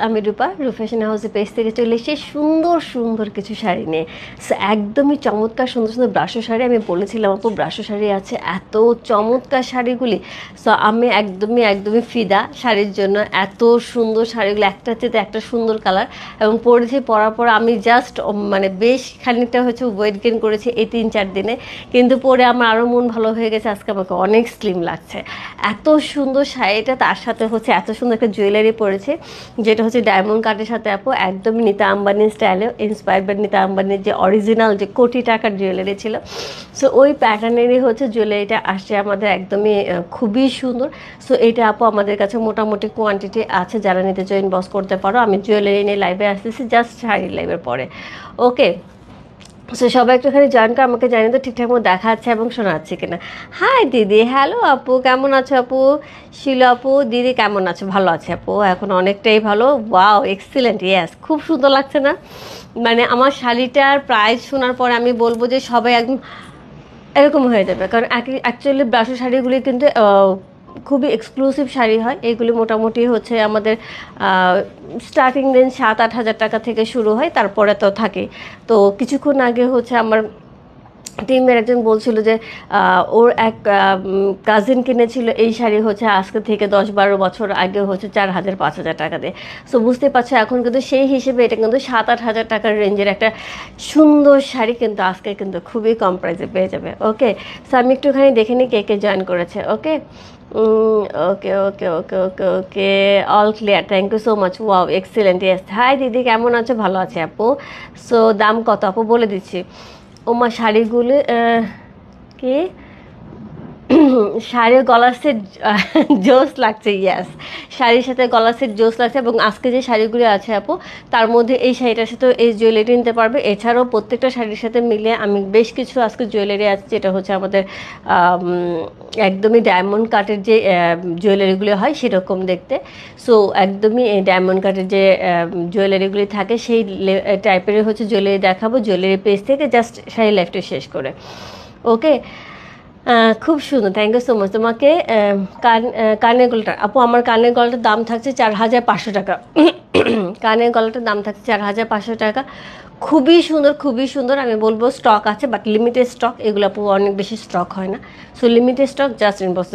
আমি রূপা ফ্যাশন হাউসের পেজ থেকে চলে এসেছি সুন্দর সুন্দর কিছু শাড়ি নিয়ে। সো একদমই চমৎকার সুন্দর সুন্দর ব্রাশো শাড়ি। আমি বলেছিলাম আপু ব্রাশো শাড়ি আছে, এত চমৎকার শাড়িগুলি। সো আমি একদমই ফিদা শাড়ির জন্য। এত সুন্দর শাড়িগুলো, একটা চেয়ে একটা সুন্দর কালার, এবং পরার পর আমি জাস্ট মানে বেশ খানিকটা হচ্ছে ওয়েট গেইন করেছি এই 3-4 দিনে, কিন্তু পরে আমার আরও মন ভালো হয়ে গেছে। আজকে আমাকে অনেক স্লিম লাগছে। এত সুন্দর শাড়িটা, তার সাথে হচ্ছে এত সুন্দর একটা জুয়েলারি পরেছে যেটা হচ্ছে ডায়মন্ড কাটের সাথে আপু একদমই নিতা আম্বানি স্টাইলে ইন্সপায়ার্ড বাই নিতা আম্বানির যে অরিজিনাল যে কোটি টাকার জুয়েলারি ছিল। সো ওই প্যাটার্নেরই হচ্ছে জুয়েলারিটা আসছে আমাদের, একদমই খুবই সুন্দর। সো এইটা আপু আমাদের কাছে মোটামুটি কোয়ান্টিটি আছে, যারা নিতে চাও ইনবক্স করতে পারো। আমি জুয়েলারি নিয়ে লাইভে আসতেছি জাস্ট শাড়ির লাইভের পরে। ওকে, সো সবাই একটুখানি জয়েন করে আমাকে জানিয়ে তো ঠিকঠাক মতো দেখা যাচ্ছে এবং শোনা যাচ্ছে কিনা। হাই দিদি, হ্যালো আপু, কেমন আছো আপু? শিলা আপু, দিদি কেমন আছো? ভালো আছে আপু, এখন অনেকটাই ভালো। ওয়াও, এক্সিলেন্ট, ইয়েস, খুব সুন্দর লাগছে না? মানে আমার শাড়িটার প্রাইস শোনার পর আমি বলবো যে সবাই একদম এরকম হয়ে যাবে, কারণ অ্যাকচুয়ালি ব্রাশো শাড়িগুলি কিন্তু খুবই এক্সক্লুসিভ শাড়ি হয়। এইগুলি মোটামুটি হচ্ছে আমাদের স্টার্টিং রেঞ্জ 7-8 হাজার টাকা থেকে শুরু হয়, তারপরে তো থাকে। তো কিছুক্ষণ আগে হচ্ছে আমার টিমের একজন বলছিল যে ওর এক কাজিন কিনেছিল এই শাড়ি হচ্ছে আজকে থেকে 10-12 বছর আগে হচ্ছে 4,000-5,000 টাকা দিয়ে। সো বুঝতে পারছো এখন কিন্তু সেই হিসেবে এটা কিন্তু 7-8 হাজার টাকার রেঞ্জের একটা সুন্দর শাড়ি কিন্তু আজকে কিন্তু খুবই কম প্রাইসে পেয়ে যাবে। ওকে, সো আমি একটুখানি দেখে নিই কে কে জয়েন করেছে। Okay okay okay okay okay okay, all clear, thank you so much. Wow, excellent, yes. Hi দিদি, কেমন আছো? ভালো আছে আপু। সো দাম কত আপু বলে দিচ্ছি। ওমা শাড়িগুলো কি শাড়ির গলার সেট জোস লাগছে, ইয়াস, শাড়ির সাথে গলার সেট জোস লাগছে। এবং আজকে যে শাড়িগুলো আছে আপু, তার মধ্যে এই শাড়িটার সাথে এই জুয়েলারি নিতে পারবে। এছাড়াও প্রত্যেকটা শাড়ির সাথে মিলে আমি বেশ কিছু আজকে জুয়েলারি আছে, যেটা হচ্ছে আমাদের একদমই ডায়মন্ড কাটের যে জুয়েলারিগুলো হয় সেরকম দেখতে। সো একদমই এই ডায়মন্ড কাটের যে জুয়েলারিগুলি থাকে সেই টাইপেরই হচ্ছে জুয়েলারি দেখাবো জুয়েলারি পেজ থেকে, জাস্ট শাড়ি লাইফটা শেষ করে। ওকে, খুব সুন্দর, থ্যাংক ইউ সো মাচ তোমাকে। কানের গলাটা আপু, আমার কানের গলাটার দাম থাকছে 4,500 টাকা। কানের গলাটার দাম থাকছে 4,500 টাকা। খুবই সুন্দর, খুবই সুন্দর। আমি বলবো স্টক আছে, বাট লিমিটেড স্টক, এগুলো আপু অনেক বেশি স্টক হয় না। So limited stock, just inbox.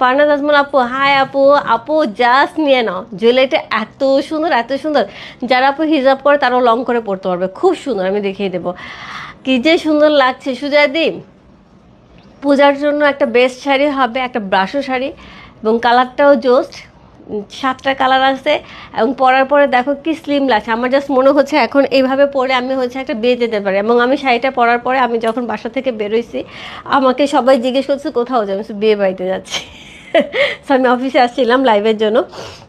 Farnaz Ajmal আপু, হাই আপু। আপু জাস্ট নিয়ে নাও, জুয়েলারিটা এত সুন্দর, এত সুন্দর। যারা আপু হিজাব করে তারাও লং করে পড়তে পারবে, খুব সুন্দর। আমি দেখিয়ে দেবো কি যে সুন্দর লাগছে। সুজাদি, পূজার জন্য একটা বেস্ট শাড়ি হবে, একটা ব্রাশো শাড়ি, এবং কালারটাও জোস্ট। 7টা কালার আছে, এবং পরার পরে দেখো কি স্লিম লাগছে। আমার জাস্ট মনে হচ্ছে এখন এইভাবে পরে আমি হচ্ছে একটা বিয়ে যেতে পারি। এবং আমি শাড়িটা পরার পরে আমি যখন বাসা থেকে বেরোইছি, আমাকে সবাই জিজ্ঞেস করছে কোথাও যাবো, বিয়ে বাড়িতে যাচ্ছি। সো আমি অফিসে আসছিলাম লাইভের জন্য,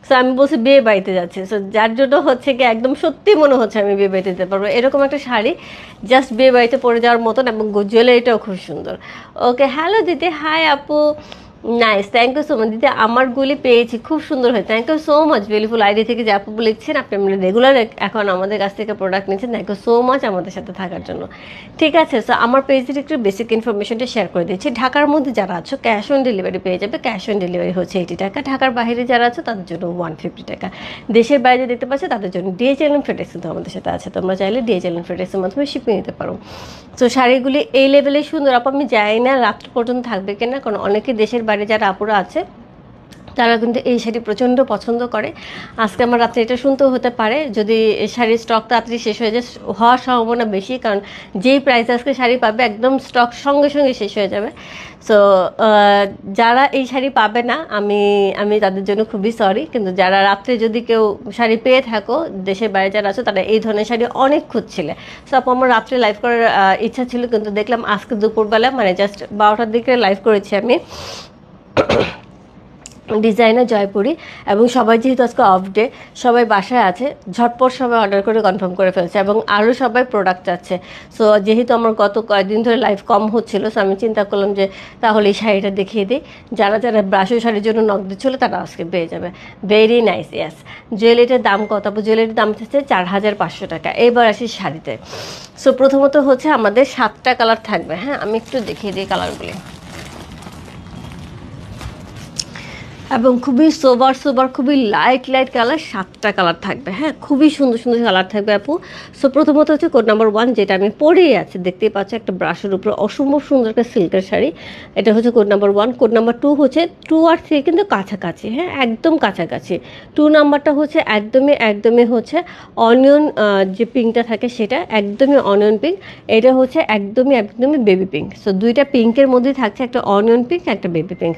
সো আমি বলছি বিয়ে বাড়িতে যাচ্ছি। সো যার জন্য হচ্ছে কি একদম সত্যি মনে হচ্ছে আমি বিয়ে বাড়িতে যেতে পারবো, এরকম একটা শাড়ি জাস্ট বিয়ে বাড়িতে পরে যাওয়ার মতন, এবং জুয়েলারিটাও খুব সুন্দর। ওকে, হ্যালো দিদি, হাই আপু, nice, thank you so much দিদি। আমারগুলি পেয়েছি, খুব সুন্দর হয়েছে, thank you so much. Beautiful ID থেকে যে আপু লিখছেন, আপনি রেগুলার এখন আমাদের কাছ থেকে প্রোডাক্ট নিচ্ছেন, থ্যাংক ইউ সো মাচ আমাদের সাথে থাকার জন্য। ঠিক আছে, সো আমার পেজের একটু বেসিক ইনফরমেশনটা শেয়ার করে দিচ্ছি। ঢাকার মধ্যে যারা আছো ক্যাশ অন ডেলিভারি পেয়ে যাবে, ক্যাশ অন ডেলিভারি হচ্ছে 80 টাকা। ঢাকার বাইরে যারা আছো তাদের জন্য 150 টাকা। দেশের বাইরে দেখতে পাচ্ছ তাদের জন্য ডিএচএল এন্ড ফ্রেটেক্স কিন্তু আমাদের সাথে আছে, তোমরা চাইলে ডিএচএল এন্ড ফ্রেটেক্সের মাধ্যমে শিপিং নিতে পারো। সো শাড়িগুলি এই লেভেলে সুন্দর আপু। আমি জানি না রাত্র পর্যন্ত থাকবে কিনা, কারণ অনেকে দেশের বাইরে যারা আপুরা আছে তারা কিন্তু এই শাড়ি প্রচণ্ড পছন্দ করে। আজকে আমার রাত্রে এটা শুনতেও হতে পারে, যদি এই শাড়ির স্টক তাড়াতাড়ি শেষ হয়ে যায়, হওয়ার সম্ভাবনা বেশি, কারণ যেই প্রাইস আজকে শাড়ি পাবে একদম স্টক সঙ্গে সঙ্গে শেষ হয়ে যাবে। সো যারা এই শাড়ি পাবে না, আমি তাদের জন্য খুবই সরি, কিন্তু যারা রাত্রে যদি কেউ শাড়ি পেয়ে থাকো দেশের বাইরে যারা আছো, তারা এই ধরনের শাড়ি অনেক খুঁজছিলে। সো আপু আমার রাত্রে লাইভ করার ইচ্ছা ছিল, কিন্তু দেখলাম আজকে দুপুরবেলা মানে জাস্ট 12টার দিকে লাইভ করেছি আমি ডিজাইনার জয়পুরি, এবং সবাই যেহেতু আজকে অফ ডে, সবাই বাসায় আছে, ঝটপট সবাই অর্ডার করে কনফার্ম করে ফেলছে, এবং আরও সবাই প্রোডাক্ট চাচ্ছে। সো যেহেতু আমার গত কয়েকদিন ধরে লাইভ কম হচ্ছিলো, সো আমি চিন্তা করলাম যে তাহলে এই শাড়িটা দেখিয়ে দিই। যারা যারা ব্রাশো শাড়ির জন্য নক দিচ্ছিলো তারা আজকে পেয়ে যাবে। ভেরি নাইস, ইয়াস। জুয়েলারিটার দাম কত? জুয়েলারির দাম হচ্ছে 4,500 টাকা। এবার আসি শাড়িতে। সো প্রথমত হচ্ছে আমাদের 7টা কালার থাকবে। হ্যাঁ, আমি একটু দেখিয়ে দিই কালারগুলি। এবং খুবই সোবার সোবার, খুবই লাইট লাইট কালার, 7টা কালার থাকবে। হ্যাঁ, খুবই সুন্দর সুন্দর কালার থাকবে আপু। সো প্রথমত হচ্ছে কোড নাম্বার 1, যেটা আমি পরেই আছি, দেখতেই পাচ্ছ একটা ব্রাশের উপরে অসম্ভব সুন্দর একটা সিল্কের শাড়ি। এটা হচ্ছে কোড নাম্বার 1। কোড নাম্বার 2 হচ্ছে 2 আর 3 কিন্তু কাছাকাছি, হ্যাঁ একদম কাছাকাছি। 2 নাম্বারটা হচ্ছে একদমই একদমই হচ্ছে অনিয়ন, যে পিঙ্কটা থাকে সেটা একদমই অনিয়ন পিঙ্ক। এটা হচ্ছে একদমই একদমই বেবি পিঙ্ক। সো দুইটা পিঙ্কের মধ্যে থাকছে, একটা অনিয়ন পিঙ্ক, একটা বেবি পিঙ্ক,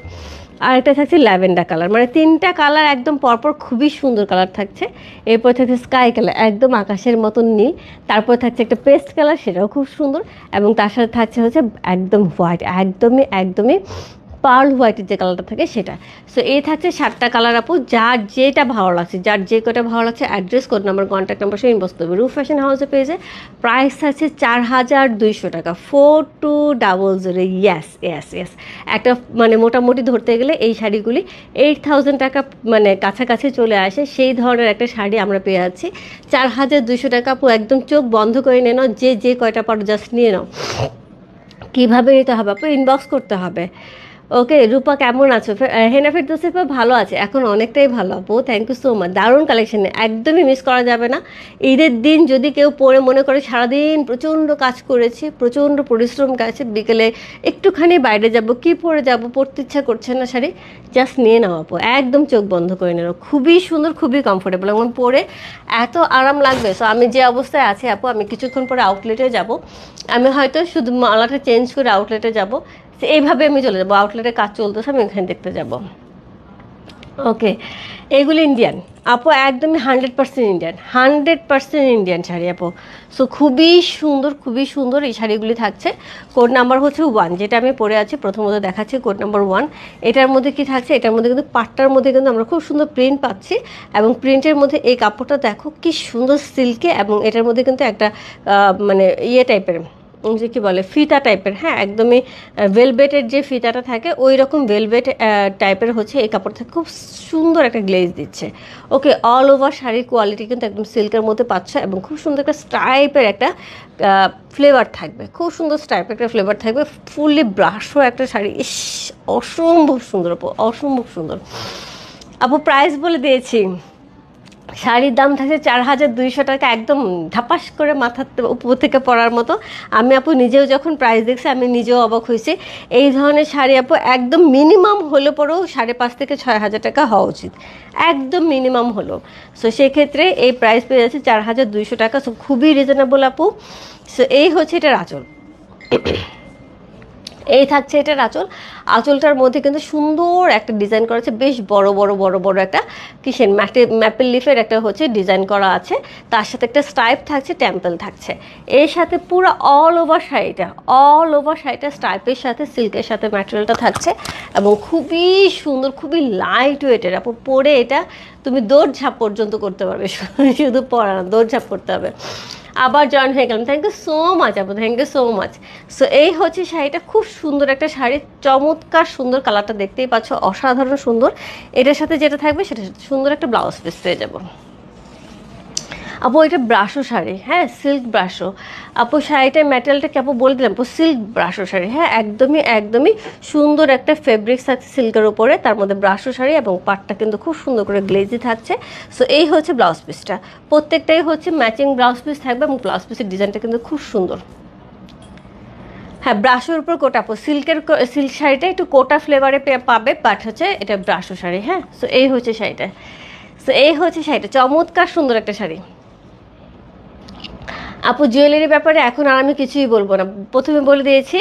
আর একটা থাকছে ল্যাভেন্ডার কালার। মানে 3টা কালার একদম পরপর খুবই সুন্দর কালার থাকছে। এরপর থাকছে স্কাই কালার, একদম আকাশের মতন নীল। তারপর থাকছে একটা পেস্ট কালার, সেটাও খুব সুন্দর। এবং তার সাথে থাকছে হচ্ছে একদম হোয়াইট, একদমই একদমই পার্ল হোয়াইটের যে কালারটা থাকে সেটা। সো এই থাকছে 7টা কালার আপু। যার যেটা ভালো লাগছে, যার যে কটা ভালো লাগছে, address, code number, contact number সব ইনবক্স করবে। রূপ ফ্যাশন হাউসে পেয়েছে। প্রাইস থাকছে 4200 টাকা, 4200। Yes yes yes. একটা মানে মোটামুটি ধরতে গেলে এই শাড়িগুলি 8000 টাকা মানে কাছাকাছি চলে আসে, সেই ধরনের একটা শাড়ি আমরা পেয়ে যাচ্ছি 4200 টাকা আপু। একদম চোখ বন্ধ করে নিয়ে নাও, যে যে কয়টা পারো জাস্ট নিয়ে নাও। কীভাবে নিতে হবে আপু? ইনবক্স করতে হবে। ওকে, রূপা কেমন আছো? হেনা ফেরদৌসিফা ভালো আছে, এখন অনেকটাই ভালো আপু। Thank you so much. দারুণ কালেকশন, একদমই মিস করা যাবে না। ঈদের দিন যদি কেউ পরে মনে করে সারাদিন প্রচণ্ড কাজ করেছি, প্রচণ্ড পরিশ্রম করেছে, বিকেলে একটুখানি বাইরে যাব, কি পরে যাব, পরতে ইচ্ছা করছে না শাড়ি, জাস্ট নিয়ে নাও আপু, একদম চোখ বন্ধ করে নিও। খুবই সুন্দর, খুবই কমফোর্টেবল এবং পরে এত আরাম লাগবে। সো আমি যে অবস্থায় আছি আপু, আমি কিছুক্ষণ পরে আউটলেটে যাব। আমি হয়তো শুধু মালাটা চেঞ্জ করে আউটলেটে যাব। এইভাবে আমি চলে যাবো, আউটলেটে কাজ চলতেছে, আমি ওখানে দেখতে যাব। ওকে, এগুলো ইন্ডিয়ান আপু, একদমই 100% ইন্ডিয়ান, 100% ইন্ডিয়ান শাড়ি আপু। সো খুবই সুন্দর, খুবই সুন্দর এই শাড়িগুলি থাকছে। কোড নাম্বার হচ্ছে 1, যেটা আমি পরে আছি প্রথমত দেখাচ্ছি, কোড নাম্বার 1। এটার মধ্যে কি থাকছে? এটার মধ্যে কিন্তু পাটটার মধ্যে কিন্তু আমরা খুব সুন্দর প্রিন্ট পাচ্ছি, এবং প্রিন্টের মধ্যে এই কাপড়টা দেখো কি সুন্দর সিল্কে, এবং এটার মধ্যে কিন্তু একটা মানে ইয়ে টাইপের, যে কী বলে, ফিতা টাইপের, হ্যাঁ একদমই ভেলভেটের যে ফিতাটা থাকে ওই রকম ভেলভেট টাইপের হচ্ছে এই কাপড় থেকে, খুব সুন্দর একটা গ্লেজ দিচ্ছে। ওকে, অল ওভার শাড়ির কোয়ালিটি কিন্তু একদম সিল্কের মধ্যে পাচ্ছ, এবং খুব সুন্দর একটা স্ট্রাইপের একটা ফ্লেভার থাকবে, খুব সুন্দর স্ট্রাইপের একটা ফ্লেভার থাকবে। ফুললি ব্রাশও একটা শাড়ি, ইস অসম্ভব সুন্দর আপু, অসম্ভব সুন্দর আপু। প্রাইস বলে দিয়েছি, শাড়ির দাম থাকছে 4200 টাকা, একদম ধাপাস করে মাথার উপর থেকে পড়ার মতো। আমি আপু নিজেও যখন প্রাইস দেখছি আমি নিজেও অবাক হয়েছি। এই ধরনের শাড়ি আপু একদম মিনিমাম হলে পরেও 5,500 থেকে 6,000 টাকা হওয়া উচিত, একদম মিনিমাম হলো। সো সেক্ষেত্রে এই প্রাইস পেয়ে যাচ্ছে 4200 টাকা। সো খুবই রিজনেবল আপু। সো এই হচ্ছে এটার আঁচল, এই থাকছে এটার আঁচল। আঁচলটার মধ্যে কিন্তু সুন্দর একটা ডিজাইন করা আছে, বেশ বড় বড় বড় বড় একটা কিসের ম্যাপেল লিফের একটা হচ্ছে ডিজাইন করা আছে, তার সাথে একটা স্ট্রাইপ থাকছে, টেম্পল থাকছে। এর সাথে পুরো অল ওভার শাড়িটা স্ট্রাইপের সাথে সিল্কের সাথে ম্যাটেরিয়ালটা থাকছে, এবং খুবই সুন্দর, খুবই লাইট ওয়েটের আপু। পরে এটা তুমি দৌড়ঝাঁপ পর্যন্ত করতে পারবে, শুধু পরা না, দৌড়ঝাঁপ করতে হবে। আবার জয়েন হয়ে গেলাম, থ্যাংক ইউ সো মাচ আপু, thank you so much. So এই হচ্ছে শাড়িটা, খুব সুন্দর একটা শাড়ি, চমৎকার সুন্দর, কালারটা দেখতেই পাচ্ছ অসাধারণ সুন্দর। এটার সাথে যেটা থাকবে সেটা সুন্দর একটা ব্লাউজ পিস পেয়ে যাবো আপু। এটা ব্রাশো শাড়ি, হ্যাঁ সিল্ক ব্রাশো আপু। শাড়িটার ম্যাটেরিয়ালটা আপু বলে দিলাম আপু, সিল্ক ব্রাশো শাড়ি, হ্যাঁ একদমই একদমই সুন্দর একটা ফেব্রিক্স আছে সিল্কের উপরে, তার মধ্যে ব্রাশো শাড়ি, এবং পাটটা কিন্তু খুব সুন্দর করে গ্লেজি থাকছে। সো এই হচ্ছে ব্লাউজ পিসটা, প্রত্যেকটাই হচ্ছে ম্যাচিং ব্লাউজ পিস থাকবে, এবং ব্লাউজ পিসের ডিজাইনটা কিন্তু খুব সুন্দর। হ্যাঁ, ব্রাশোর উপর কোটা আপু, সিল্ক শাড়িটা একটু কোটা ফ্লেভারে পাবে, বাট হচ্ছে এটা ব্রাশো শাড়ি, হ্যাঁ। সো এই হচ্ছে শাড়িটা, সো এই হচ্ছে শাড়িটা, চমৎকার সুন্দর একটা শাড়ি আপু। জুয়েলারির ব্যাপারে এখন আর আমি কিছুই বলবো না, প্রথমে বলে দিয়েছি,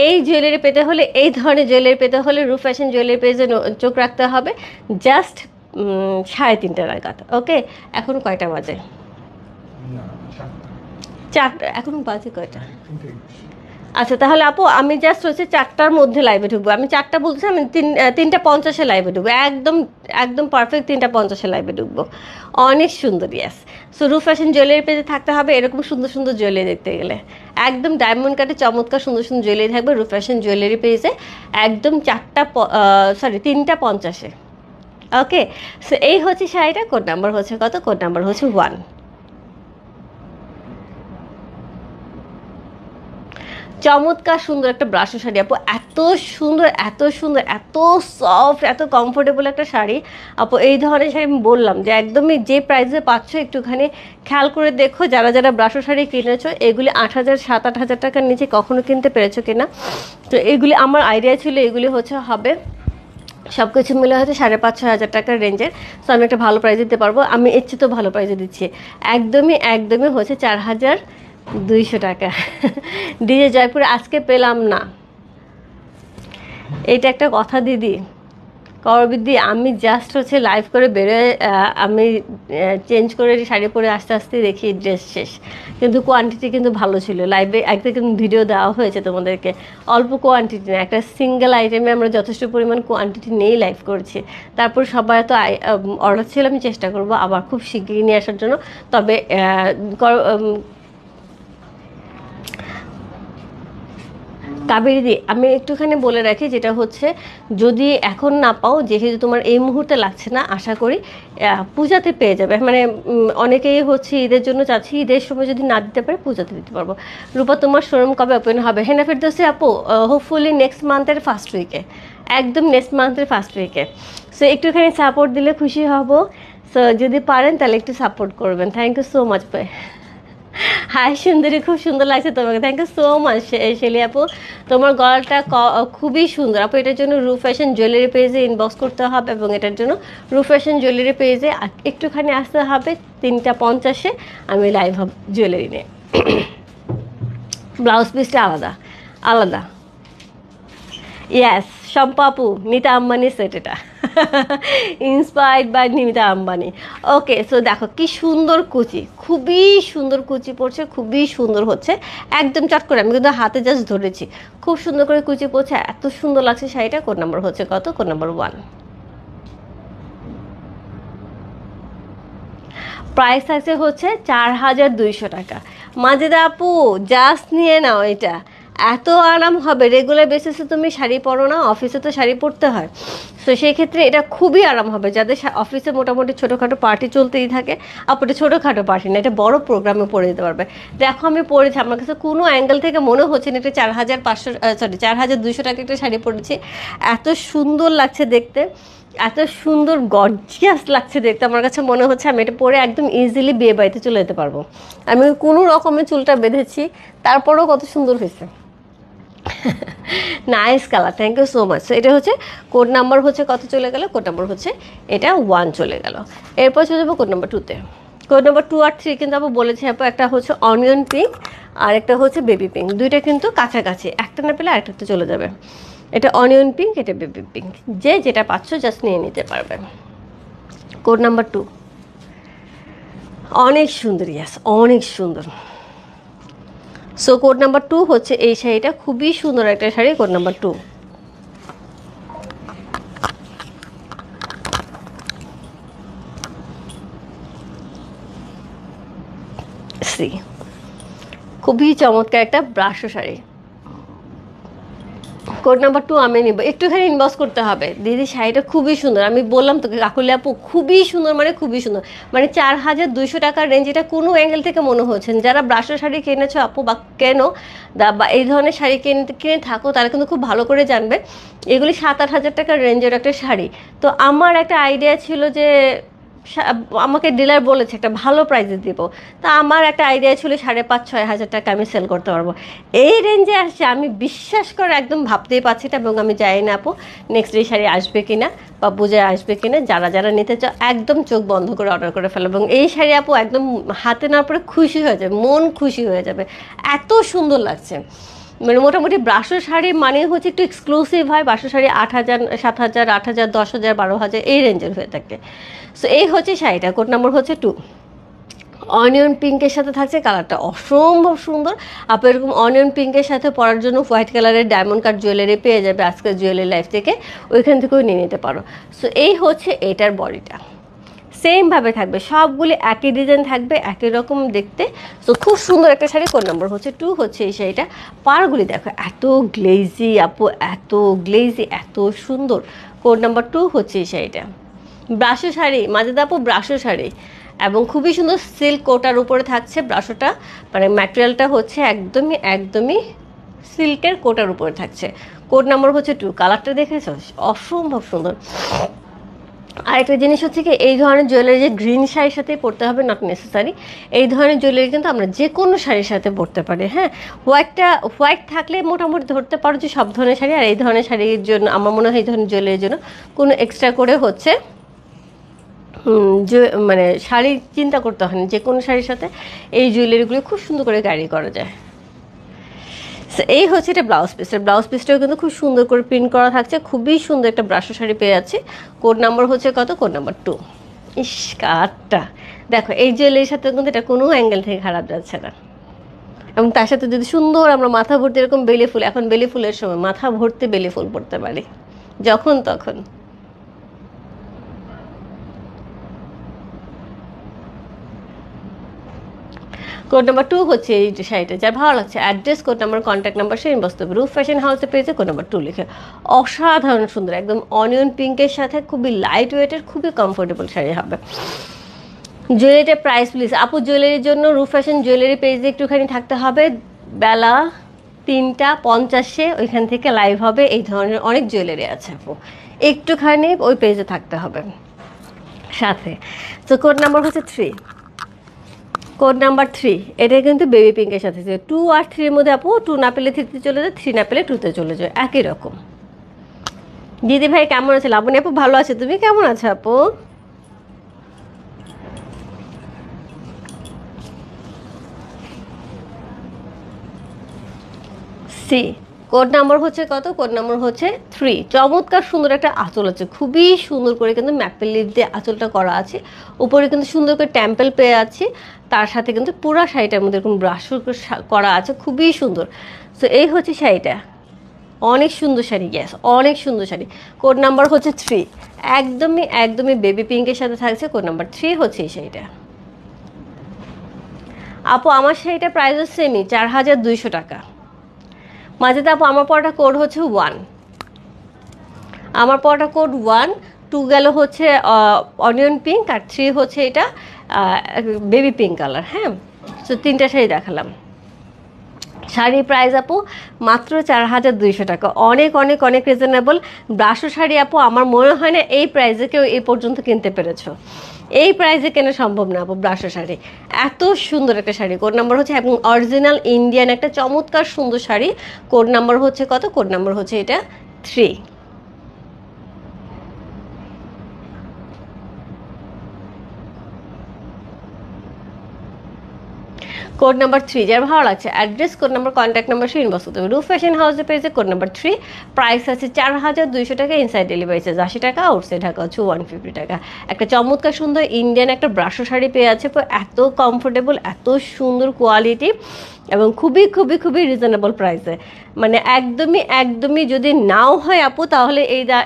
এই জুয়েলারি পেতে হলে, এই ধরনের জুয়েলারি পেতে হলে রূপ ফ্যাশন জুয়েলারি পেজে চোখ রাখতে হবে। জাস্ট 3:30 নাগাদ। ওকে, এখন কয়টা বাজে? 4টা, এখন বাজে কয়টা? আচ্ছা, তাহলে আপু আমি জাস্ট হচ্ছে 4টার মধ্যে লাইভে ঢুকবো। আমি 4টা বলছি, আমি 3:50 লাইভে ঢুকবো, একদম একদম পারফেক্ট 3:50 লাইভে ঢুকবো। অনেক সুন্দর, ইয়াস। সো রূপ ফ্যাশন জুয়েলারি পেজে থাকতে হবে এরকম সুন্দর সুন্দর জুয়েলারি দেখতে গেলে, একদম ডায়মন্ড কাটে চমৎকার সুন্দর সুন্দর জুয়েলারি থাকবে রূপ ফ্যাশন জুয়েলারি পেজে, একদম 3:50। ওকে, সো এই হচ্ছে শাড়িটা। কোড নাম্বার হচ্ছে কত? কোড নাম্বার হচ্ছে 1। চমৎকার সুন্দর একটা ব্রাশো শাড়ি আপু, এত সুন্দর এত সুন্দর এত সফট এত কমফোর্টেবল একটা শাড়ি আপু। এই ধরনের শাড়ি আমি বললাম যে একদমই যে প্রাইসে পাচ্ছ একটুখানি খেয়াল করে দেখো, যারা যারা ব্রাশো শাড়ি কিনেছো এগুলি 8,000 7-8,000 টাকার নিচে কখনো কিনতে পেরেছো কিনা। তো এগুলি আমার আইডিয়া ছিল এগুলি হচ্ছে হবে সব কিছু মিলে হচ্ছে 5,500-6,000 টাকার রেঞ্জের। সো আমি একটা ভালো প্রাইস দিতে পারবো, আমি এর চেয়ে তো ভালো প্রাইসে দিচ্ছি। একদমই একদমই হচ্ছে 4,200 টাকা। ডিজে জয়পুরে আজকে পেলাম না, এইটা একটা কথা দিদি। করবিদি আমি জাস্ট হচ্ছে লাইভ করে বেরোয় আমি চেঞ্জ করে শাড়ি পরে আস্তে আস্তে দেখি ড্রেস শেষ, কিন্তু কোয়ান্টিটি কিন্তু ভালো ছিল। লাইভে একটা কিন্তু ভিডিও দেওয়া হয়েছে তোমাদেরকে, অল্প কোয়ান্টিটি না, একটা সিঙ্গেল আইটেমে আমরা যথেষ্ট পরিমাণ কোয়ান্টিটি নিয়েই লাইভ করছি। তারপর সবাই তো অর্ডার ছিল, আমি চেষ্টা করবো আবার খুব শিগগিরই নিয়ে আসার জন্য। তবে কাবেরীদি আমি একটুখানি বলে রাখি, যেটা হচ্ছে যদি এখন না পাও, যেহেতু তোমার এই মুহূর্তে লাগছে না, আশা করি পূজাতে পেয়ে যাবে। মানে অনেকেই হচ্ছে ঈদের জন্য চাচ্ছি, ঈদের সময় যদি না দিতে পারে পূজাতে দিতে পারবো। রূপা তোমার শোরুম কবে ওপেন হবে? হেনা ফেরদৌসী আপু হোপফুলি নেক্সট মান্থের ফার্স্ট উইকে, একদম নেক্সট মান্থের ফার্স্ট উইকে। সো একটুখানি সাপোর্ট দিলে খুশি হব। সো যদি পারেন তাহলে একটু সাপোর্ট করবেন। থ্যাংক ইউ সো মাচ ভাই। হাই সুন্দরী, খুব সুন্দর লাগছে তোমাকে, thank you so much Shelly আপু। তোমার গলাটা খুবই সুন্দর আপু। এটার জন্য রু ফ্যাশন জুয়েলারি পেজে ইনবক্স করতে হবে, এবং এটার জন্য রু ফ্যাশন জুয়েলারি পেজে একটুখানি আসতে হবে 3:50 আমি লাইভ হব জুয়েলারি নিয়ে। ব্লাউজ পিসটা আলাদা আলাদা। ইয়াস শম্পা আপু, নিতা আম্বানি সেট, এটা inspired by Nita Ambani. Okay, so দেখো কি সুন্দর কুচি, খুবই সুন্দর কুচি পড়ছে, খুবই সুন্দর হচ্ছে একদম চট করে। আমি কিন্তু হাতে জাস্ট ধরেছি, খুব সুন্দর করে কুচি পড়ছে, এত সুন্দর লাগছে শাড়িটা। কোড নাম্বার হচ্ছে কত? Code number 1। প্রাইস আছে হচ্ছে 4,200 টাকা। মাজেদা আপু জাস্ট নিয়ে নাও, এটা এত আরাম হবে। রেগুলার বেসিসে তুমি শাড়ি পরো না, অফিসে তো শাড়ি পরতে হয়, তো সেই ক্ষেত্রে এটা খুবই আরাম হবে যাদের অফিসে মোটামুটি ছোটোখাটো পার্টি চলতেই থাকে। আপু এটা ছোটোখাটো পার্টি না, এটা বড় প্রোগ্রামে পরে দিতে পারবে। দেখো আমি পরেছি, আমার কাছে কোনো অ্যাঙ্গেল থেকে মনে হচ্ছে না এটা 4,200 টাকা একটা শাড়ি পরেছি। এত সুন্দর লাগছে দেখতে, এত সুন্দর গর্জিয়াস লাগছে দেখতে, আমার কাছে মনে হচ্ছে আমি এটা পরে একদম ইজিলি বিয়ে বাড়িতে চলে যেতে পারবো। আমি কোনো রকমের চুলটা বেঁধেছি, তারপরেও কত সুন্দর হয়েছে। Nice colour, thank you so much. এটা হচ্ছে কোড নাম্বার হচ্ছে কত চলে গেল? কোড নাম্বার হচ্ছে এটা 1 চলে গেল। এরপর চলে যাবো কোড নাম্বার 2-তে। কোড নাম্বার 2 আর 3 কিন্তু আপু বলেছে আপু, একটা হচ্ছে অনিয়ন পিঙ্ক আর একটা হচ্ছে বেবি পিঙ্ক, দুইটা কিন্তু কাছাকাছি, একটা না পেলে আরেকটাতে চলে যাবে। এটা অনিয়ন পিঙ্ক, এটা বেবি পিঙ্ক, যে যেটা পাচ্ছ জাস্ট নিয়ে নিতে পারবে। কোড নাম্বার 2 অনেক সুন্দর, ইয়াস অনেক সুন্দর। সো কোড নাম্বার 2 হচ্ছে এই শাড়িটা, খুবই সুন্দর একটা শাড়ি। কোড নাম্বার 2 সি, খুবই চমৎকার একটা ব্রাশো শাড়ি। কোড নাম্বার 2 আমি নিব। একটুখানি ইনবক্স করতে হবে, দিদি শাড়িটা খুবই সুন্দর। আমি বললাম তোকে কাকুলি আপু খুবই সুন্দর, মানে খুবই সুন্দর, মানে 4,200 টাকার রেঞ্জ। এটা কোনো অ্যাঙ্গেল থেকে মনে হচ্ছে, যারা ব্রাশো শাড়ি কিনেছো আপু বা কেনো বা এই ধরনের শাড়ি কিনে থাকো, তারা কিন্তু খুব ভালো করে জানবে এগুলি 7-8 হাজার টাকার রেঞ্জের একটা শাড়ি। তো আমার একটা আইডিয়া ছিল যে আমাকে ডিলার বলেছে একটা ভালো প্রাইসে দিব, তা আমার একটা আইডিয়া ছিল 5,500-6 হাজার টাকা আমি সেল করতে পারবো। এই রেঞ্জে আসছে, আমি বিশ্বাস করে একদম ভাবতেই পারছি না। এবং আমি জানি না আপু নেক্সট ডে শাড়ি আসবে কিনা বা পূজায় আসবে কিনা। যারা যারা নিতে চাও একদম চোখ বন্ধ করে অর্ডার করে ফেলো, এবং এই শাড়ি আপু একদম হাতে নেওয়ার পরে খুশি হয়ে যাবে, মন খুশি হয়ে যাবে, এত সুন্দর লাগছে। মানে মোটামুটি ব্রাশো শাড়ি মানে হচ্ছে একটু এক্সক্লুসিভ হয়। ব্রাশো শাড়ি 8,000 7,000 8,000 10,000 12,000 এই রেঞ্জের হয়ে থাকে। সো এই হচ্ছে শাড়িটা। কোড নাম্বার হচ্ছে 2। অনিয়ন পিঙ্কের সাথে থাকছে, কালারটা অসম্ভব সুন্দর। আপনি এরকম অনিয়ন পিঙ্কের সাথে পরার জন্য হোয়াইট কালারের ডায়মন্ড কাট জুয়েলারি পেয়ে যাবে আজকের জুয়েলারি লাইফ থেকে, ওইখান থেকেও নিয়ে নিতে পারো। সো এই হচ্ছে এটার বডিটা, সেমভাবে থাকবে, সবগুলি একই ডিজাইন থাকবে, একই রকম দেখতে। সো খুব সুন্দর একটা শাড়ি। কোড নাম্বার হচ্ছে 2 হচ্ছে এই শাড়িটা। পাড়গুলি দেখো এত গ্লেজি আপু, এত গ্লেজি, এত সুন্দর। কোড নাম্বার 2 হচ্ছে এই শাড়িটা। ব্রাশো শাড়ি মাজেদা আপু, ব্রাশো শাড়ি এবং খুবই সুন্দর সিল্ক কোটার উপরে থাকছে ব্রাশোটা, মানে ম্যাটেরিয়ালটা হচ্ছে একদমই একদমই সিল্কের কোটার উপরে থাকছে। কোড নাম্বার হচ্ছে 2। কালারটা দেখেছো, অসম্ভব সুন্দর। আরেকটা জিনিস হচ্ছে কি, এই ধরনের জুয়েলারি যে গ্রিন শাড়ির সাথে পরতে হবে নট নেসেসারি। এই ধরনের জুয়েলারি কিন্তু আমরা যে কোনো শাড়ির সাথে পরতে পারি। হ্যাঁ, হোয়াইট থাকলে মোটামুটি ধরতে পারো যে সব ধরনের শাড়ি। আর এই ধরনের শাড়ির জন্য আমার মনে হয় এই ধরনের জুয়েলারির জন্য কোনো এক্সট্রা করে হচ্ছে মানে শাড়ি চিন্তা করতে হয় না, যে কোনো শাড়ির সাথে এই জুয়েলারিগুলো খুব সুন্দর করে ক্যারি করা যায়। এই হচ্ছে এটা ব্লাউজ পিসটা। ব্লাউজ পিসটাও কিন্তু খুব সুন্দর করে প্রিন্ট করা থাকছে, খুবই সুন্দর একটা ব্রাশো শাড়ি পেয়ে যাচ্ছে। কোড নাম্বার হচ্ছে কত? Code number 2। ইস কাটটা দেখো, এই জুয়েলারির সাথে কিন্তু এটা কোনো অ্যাঙ্গেল থেকে খারাপ যাচ্ছে না। এবং তার সাথে যদি সুন্দর আমরা মাথা ভর্তি এরকম বেলি ফুল, এখন বেলি ফুলের সময় মাথা ভর্তি বেলি ফুল পরতে পারি যখন তখন। কোড নাম্বার 2 হচ্ছে এই শাড়িটা। যার ভালো লাগছে address, code number, contact number সে ইনবক্স করবে। রূপ ফ্যাশন হাউসে পেয়েছে কোড নাম্বার 2 লিখে। অসাধারণ সুন্দর, একদম অনিয়ন পিঙ্কের সাথে খুবই লাইট ওয়েটের, খুবই কমফোর্টেবল শাড়ি হবে। জুয়েলারিটার প্রাইস প্লিজ আপু, জুয়েলারির জন্য রূপ ফ্যাশন জুয়েলারি পেজে একটুখানি থাকতে হবে। বেলা 3:50 ওইখান থেকে লাইভ হবে। এই ধরনের অনেক জুয়েলারি আছে আপু, একটুখানি ওই পেজে থাকতে হবে সাথে। তো কোড নাম্বার হচ্ছে 3। কোড নাম্বার 3 এটা কিন্তু বেবি পিঙ্কের সাথে 2 আর 3 মধ্যে আপু 2 না পেলে 3তে চলে যায়, 3 না পেলে 2তে চলে যায়, একই রকম। দিদি ভাই কেমন আছে? লাবণী আপু ভালো আছে, তুমি কেমন আছো আপু? সি কোড নাম্বার হচ্ছে কত? কোড নাম্বার হচ্ছে 3। চমৎকার সুন্দর একটা আঁচল আছে, খুবই সুন্দর করে কিন্তু ম্যাপেল লিপ দিয়ে আঁচলটা করা আছে। উপরে কিন্তু সুন্দর করে টেম্পল পেয়ে আছে, তার সাথে কিন্তু পুরো শাড়িটার মধ্যে এরকম ব্রাশ করা আছে, খুবই সুন্দর। সো এই হচ্ছে শাড়িটা, অনেক সুন্দর শাড়ি, গ্যাস অনেক সুন্দর শাড়ি। কোড নাম্বার হচ্ছে 3, একদমই একদমই বেবি পিঙ্কের সাথে থাকছে। কোড নাম্বার 3 হচ্ছে এই শাড়িটা। আপু আমার শাড়িটা প্রাইস সেমই 4200 টাকা। মাঝে আপু আমার পড়াটা কোড হচ্ছে 1, আমার পড়াটা কোড 1, 2 গেল হচ্ছে অনিয়ন পিঙ্ক, আর 3 হচ্ছে এটা বেবি পিঙ্ক কালার। হ্যাঁ, তো 3টা শাড়ি দেখালাম। শাড়ির প্রাইস আপু মাত্র 4200 টাকা, অনেক অনেক অনেক রিজনেবল। ব্রাশো শাড়ি আপু আমার মনে হয় না এই প্রাইসে কেউ এই পর্যন্ত কিনতে পেরেছো। এই প্রাইসে কেনা সম্ভব না আপু ব্রাশো শাড়ি, এত সুন্দর একটা শাড়ি। কোড নাম্বার হচ্ছে, এবং অরিজিনাল ইন্ডিয়ান একটা চমৎকার সুন্দর শাড়ি। কোড নাম্বার হচ্ছে কত? কোড নাম্বার হচ্ছে এটা 3। কোড নাম্বার 3 যার ভালো লাগছে address, code number, contact number সে ইনবক্স করতে হবে। রূপ ফ্যাশন হাউসে পেয়েছে কোড নাম্বার 3। প্রাইস আছে 4200 টাকা, ইনসাইড ডেলিভারি চার্জ 80 টাকা, আউটসাইড ঢাকা হচ্ছে 150 টাকা। একটা চমৎকার সুন্দর ইন্ডিয়ান একটা ব্রাশো শাড়ি পেয়ে আছে, এত কমফোর্টেবল, এত সুন্দর কোয়ালিটি, এবং খুবই খুবই খুবই রিজনেবল প্রাইসে। মানে একদমই একদমই যদি নাও হয় আপু, তাহলে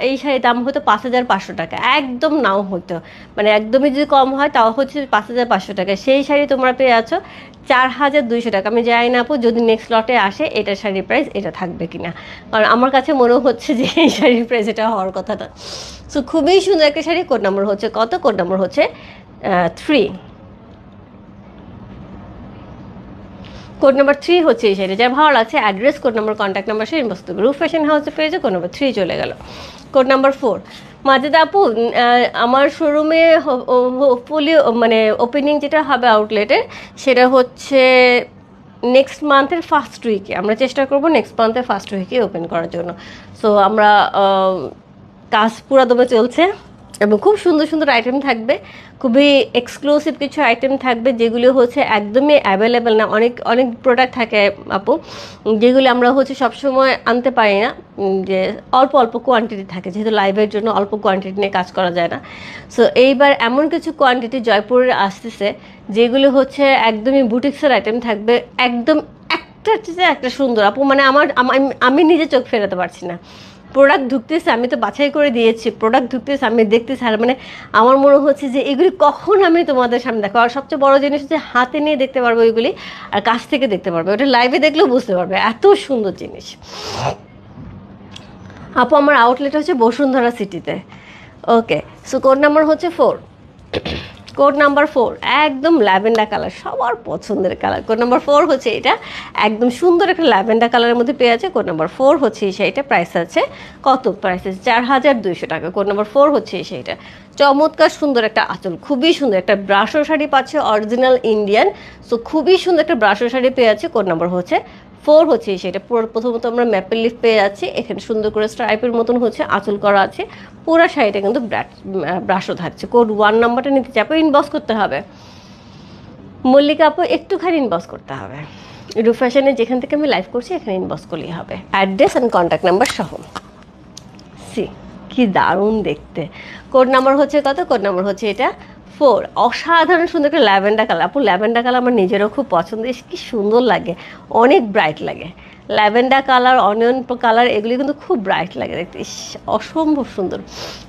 এই শাড়ির দাম হতো 5500 টাকা, একদম নাও হতো, মানে একদমই যদি কম হয় তাও হচ্ছে 5500 টাকা। সেই শাড়ি তোমরা পেয়ে আছো 4200 টাকা। আমি জানি না আপু যদি নেক্সট লটে আসে এটা শাড়ির প্রাইস এটা থাকবে কিনা, কারণ আমার কাছে মনে হচ্ছে যে এই শাড়ির প্রাইস এটা হওয়ার কথা না। সো খুবই সুন্দর একটা শাড়ি। কোড নাম্বার হচ্ছে কত? কোড নাম্বার হচ্ছে 3। কোড নাম্বার 3 হচ্ছে এই শাড়ি। যার ভালো লাগছে address, code number, contact number সে ইনবক্স করবে। রূপ ফ্যাশন হাউসে পেয়েছে, কোড নাম্বার 3 চলে গেল। কোড নাম্বার 4 মাজেদা আপু, আমার শোরুমে হোপফুলি মানে ওপেনিং যেটা হবে আউটলেটের, সেটা হচ্ছে নেক্সট মান্থের ফার্স্ট উইকে। আমরা চেষ্টা করবো নেক্সট মান্থের ফার্স্ট উইকে ওপেন করার জন্য। সো আমরা কাজ পুরা দমে চলছে, এবং খুব সুন্দর সুন্দর আইটেম থাকবে, খুবই এক্সক্লুসিভ কিছু আইটেম থাকবে, যেগুলো হচ্ছে একদমই অ্যাভেলেবেল না। অনেক অনেক প্রোডাক্ট থাকে আপু, যেগুলি আমরা হচ্ছে সবসময় আনতে পারি না, যে অল্প অল্প কোয়ান্টিটি থাকে, যেহেতু লাইভের জন্য অল্প কোয়ান্টিটি নিয়ে কাজ করা যায় না। সো এইবার এমন কিছু কোয়ান্টিটি জয়পুরের আসতেছে, যেগুলো হচ্ছে একদমই বুটিক্সের আইটেম থাকবে, একদম একটা সুন্দর আপু, মানে আমি নিজে চোখ ফেরাতে পারছি না। প্রোডাক্ট ঢুকতেছে, আমি তো বাছাই করে দিয়েছি, প্রোডাক্ট ঢুকতেছে আমি দেখতেছি, আর মানে আমার মনে হচ্ছে যে এগুলি কখন আমি তোমাদের সামনে দেখো। আর সবচেয়ে বড় জিনিস হচ্ছে হাতে নিয়ে দেখতে পারবো ওইগুলি, আর কাছ থেকে দেখতে পারবে, ওটা লাইভে দেখলেও বুঝতে পারবে, এত সুন্দর জিনিস। আপু আমার আউটলেট হচ্ছে বসুন্ধরা সিটিতে। ওকে, সো কোড নাম্বার হচ্ছে 4। কোড নাম্বার 4 একদম ল্যাভেন্ডার কালার, সবার পছন্দের কালার। কোড নাম্বার 4 হচ্ছে এটা, একদম সুন্দর একটা ল্যাভেন্ডার কালারের মধ্যে পেয়ে আছে। কোড নাম্বার 4 হচ্ছে এই শাড়িটা, প্রাইস আছে কত? প্রাইস আছে 4200 টাকা। কোড নাম্বার 4 হচ্ছে এই শাড়িটা, চমৎকার সুন্দর একটা আঁচল, খুবই সুন্দর একটা ব্রাশো শাড়ি পাচ্ছে, অরিজিনাল ইন্ডিয়ান। সো খুবই সুন্দর একটা ব্রাশো শাড়ি পেয়ে আছে। কোড নাম্বার হচ্ছে 4 হচ্ছে সেটা। প্রথমত আমরা ম্যাপেল লিফ পেয়ে যাচ্ছি, এখানে সুন্দর করে স্ট্রাইপের মতন হচ্ছে আঁচল করা আছে, পুরো শাড়িটা কিন্তু ব্রাশও থাকছে। কোড 1 নাম্বারটা নিতে চাপো, ইনবক্স করতে হবে মল্লিকা আপু, একটুখানি ইনবক্স করতে হবে। রূপ ফ্যাশনে যেখান থেকে আমি লাইভ করছি এখানে ইনবক্স করলেই হবে, অ্যাড্রেস অ্যান্ড কন্ট্যাক্ট নাম্বার সহ। সি কি দারুণ দেখতে। কোড নাম্বার হচ্ছে কত? কোড নাম্বার হচ্ছে এটা 4। অসাধারণ সুন্দর একটা ল্যাভেন্ডার কালার। আপু ল্যাভেন্ডার কালার আমার নিজেরও খুব পছন্দ, কি সুন্দর লাগে, অনেক ব্রাইট লাগে। ল্যাভেন্ডার কালার, অনিয়ন কালার, এগুলি কিন্তু খুব ব্রাইট লাগে দেখতে, অসম্ভব সুন্দর।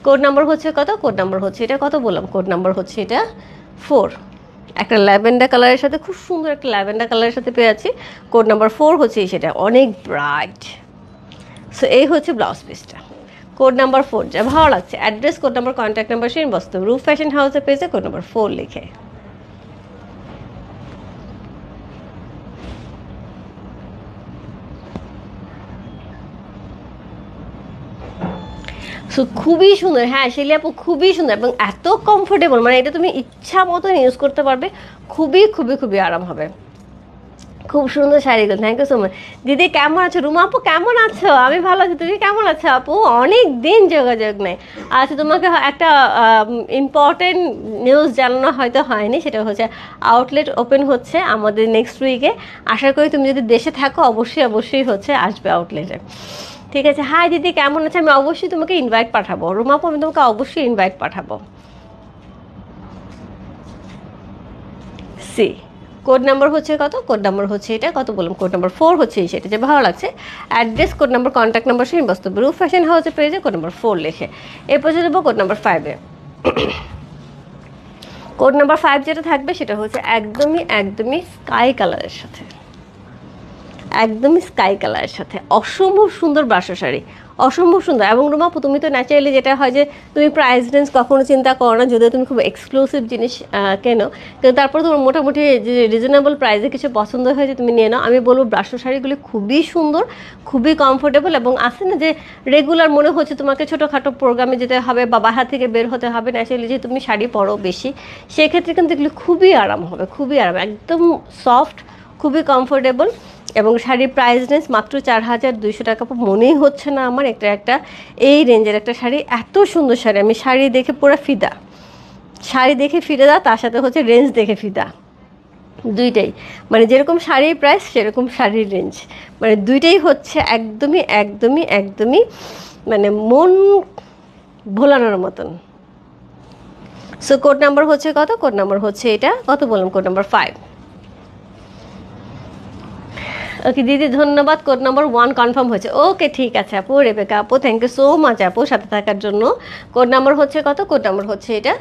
কোড নাম্বার হচ্ছে কত? কোড নাম্বার হচ্ছে এটা কত বললাম? কোড নাম্বার হচ্ছে এটা 4। একটা ল্যাভেন্ডার কালারের সাথে, খুব সুন্দর একটা ল্যাভেন্ডার কালারের সাথে পেয়ে আছি। কোড নাম্বার 4 হচ্ছে সেটা, অনেক ব্রাইট। সো এই হচ্ছে ব্লাউজ পিসটা। কোড নাম্বার 4 যা ভালো লাগছে, address, code number, contact number সে ইনবক্স করতে হবে। রূপ ফ্যাশন হাউসে পেয়েছে কোড নাম্বার 4 লিখে। সো খুবই সুন্দর, হ্যাঁ শিলি আপু খুবই সুন্দর এবং এত কমফোর্টেবল, মানে এটা তুমি ইচ্ছা মতন ইউজ করতে পারবে, খুবই খুবই খুবই আরাম হবে। খুব সুন্দর শাড়িগুলো, থ্যাংক ইউ সো মাচ। দিদি কেমন আছো? রুমা আপু কেমন আছো? আমি ভালো আছি, তুমি কেমন আছো আপু? অনেক দিন যোগাযোগ নেই। আচ্ছা তোমাকে একটা ইম্পর্টেন্ট নিউজ জানানো হয়তো হয়নি, সেটা হচ্ছে আউটলেট ওপেন হচ্ছে আমাদের নেক্সট উইকে। আশা করি তুমি যদি দেশে থাকো অবশ্যই অবশ্যই হচ্ছে আসবে আউটলেটে, ঠিক আছে? হাই দিদি কেমন আছে? আমি অবশ্যই তোমাকে ইনভাইট পাঠাবো রুমা আপু, আমি তোমাকে অবশ্যই ইনভাইট পাঠাবো। সি কোড নাম্বার হচ্ছে কত? কোড নাম্বার হচ্ছে এটা কত বললাম? কোড নাম্বার 4 হচ্ছে সেটা, যে ভালো লাগছে। Address, code number, contact number সে ইনবক্স করবে। রূপ ফ্যাশন হাউসে পেয়েছে কোড নাম্বার 4 লিখে। এরপর চলে যাবো কোড নাম্বার 5-এ। কোড নাম্বার 5 যেটা থাকবে সেটা হচ্ছে একদমই একদমই স্কাই কালারের সাথে, একদমই স্কাই কালারের সাথে অসম্ভব সুন্দর ব্রাশো শাড়ি, অসম্ভব সুন্দর। এবং রুমা আপু তুমি তো ন্যাচারালি যেটা হয় যে তুমি প্রাইস রেঞ্জ কখনো চিন্তা করো না, যদিও তুমি খুব এক্সক্লুসিভ জিনিস কেনো, কিন্তু তারপর তোমার মোটামুটি যে রিজনেবল প্রাইসে কিছু পছন্দ হয়েছে তুমি নিয়ে নাও। আমি বলবো ব্রাশো শাড়িগুলি খুবই সুন্দর, খুবই কমফোর্টেবল, এবং আসে না যে রেগুলার মনে হচ্ছে তোমাকে ছোটোখাটো প্রোগ্রামে যেতে হবে বা বাহার থেকে বের হতে হবে, ন্যাচারালি যে তুমি শাড়ি পরো বেশি, সেক্ষেত্রে কিন্তু এগুলো খুবই আরাম হবে, খুবই আরাম, একদম সফট, খুবই কমফোর্টেবল। এবং শাড়ির প্রাইস রেঞ্জ মাত্র 4200 টাকা। মনেই হচ্ছে না আমার একটা একটা এই রেঞ্জের একটা শাড়ি, এত সুন্দর শাড়ি। আমি শাড়ি দেখে পুরো ফিদা, শাড়ি দেখে ফিদা, তার সাথে হচ্ছে রেঞ্জ দেখে ফিদা, দুইটাই। মানে যেরকম শাড়ির প্রাইস সেরকম শাড়ির রেঞ্জ, মানে দুইটাই হচ্ছে একদমই একদমই একদমই মানে মন ভোলানোর মতন। সো কোড নাম্বার হচ্ছে কত? কোড নাম্বার হচ্ছে এটা কত বললাম? Code number 5। ওকে দিদি ধন্যবাদ, কোড নাম্বার 1 কনফার্ম হয়েছে। ওকে ঠিক আছে আপু, রেবেকা আপু থ্যাংক ইউ সো মাচ আপু সাথে থাকার জন্য। কোড নাম্বার হচ্ছে কত? কোড নাম্বার হচ্ছে এটা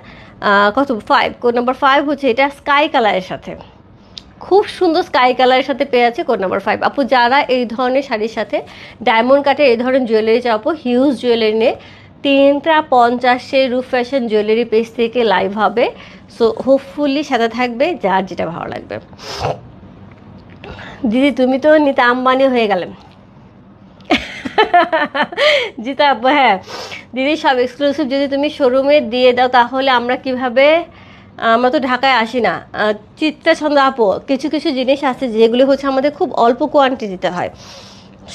কত? 5। কোড নাম্বার 5 হচ্ছে এটা স্কাই কালারের সাথে, খুব সুন্দর স্কাই কালারের সাথে পেয়ে আছে কোড নাম্বার 5। আপু যারা এই ধরনের শাড়ির সাথে ডায়মন্ড কাটের এই ধরনের জুয়েলারি চাও আপু, হিউজ জুয়েলারি নিয়ে 350 রূপ ফ্যাশন জুয়েলারি পেজ থেকে লাইভ হবে। সো হোপফুলি সাথে থাকবে, যার যেটা ভালো লাগবে। দিদি তুমি তো নিতা আম্বানি হয়ে গেলেন। জিতা আপু হ্যাঁ দিদি, সব এক্সক্লুসিভ যদি তুমি শোরুমে দিয়ে দাও তাহলে আমরা কিভাবে, আমরা তো ঢাকায় আসি না। চিত্রা ছন্দ আপু কিছু কিছু জিনিস আছে যেগুলো হচ্ছে আমাদের খুব অল্প কোয়ান্টিটিতে হয়,